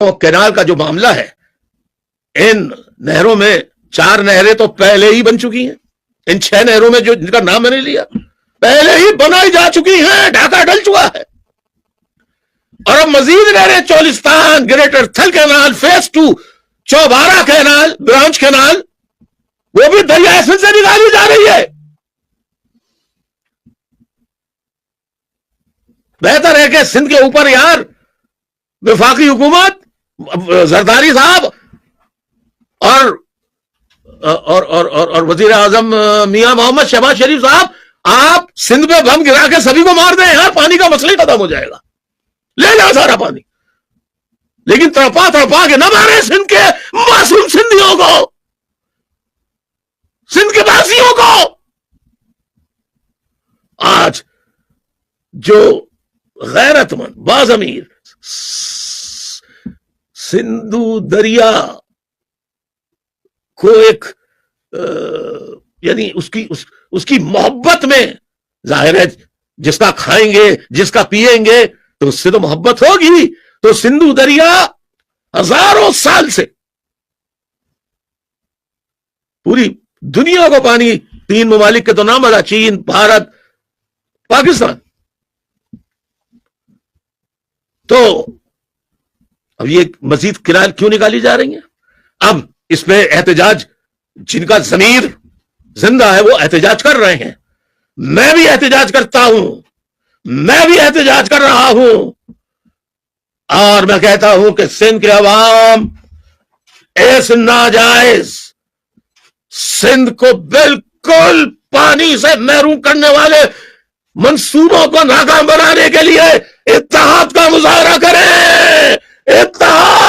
Canal کا جو معاملہ ہے، ان نہروں میں 4 نہریں تو پہلے ہی بن چکی ہیں، ان 6 نہروں میں جو جن کا نام میں نے لیا پہلے ہی بنائی جا چکی ہیں، ڈھاکہ ڈل چکا ہے، اور اب مزید نہریں، Cholistan, greater Thal canal, phase 2، Chaubara canal, branch canal, وہ بھی دریا سندھ سے نکالی جا رہی ہے۔ بہتر ہے کہ سندھ کے اوپر یار وفاقی حکومت، زرداری صاحب اور وزیر اعظم میاں محمد شہباز شریف صاحب، آپ سندھ میں بم گرا کے سبھی کو مار دیں یار، پانی کا مسئلہ ختم ہو جائے گا، لے جاؤ سارا پانی، لیکن تڑپا تڑپا کے نہ مارے سندھ کے معصوم سندھیوں کو، سندھ کے باسیوں کو۔ آج جو غیرت مند باضمیر سندھو دریا کو ایک یعنی اس کی محبت میں، ظاہر ہے جس کا کھائیں گے جس کا پیئیں گے تو اس سے تو محبت ہوگی، تو سندھو دریا ہزاروں سال سے پوری دنیا کو پانی، 3 ممالک کے تو نام بتا، چین، بھارت، پاکستان، تو اب یہ مزید کنال کیوں نکالی جا رہی ہیں؟ اب اس پہ احتجاج، جن کا ضمیر زندہ ہے وہ احتجاج کر رہے ہیں، میں بھی احتجاج کرتا ہوں، میں بھی احتجاج کر رہا ہوں، اور میں کہتا ہوں کہ سندھ کے عوام اس ناجائز سندھ کو بالکل پانی سے محروم کرنے والے منصوبوں کو ناکام بنانے کے لیے اتحاد کا مظاہرہ کریں، اتحاد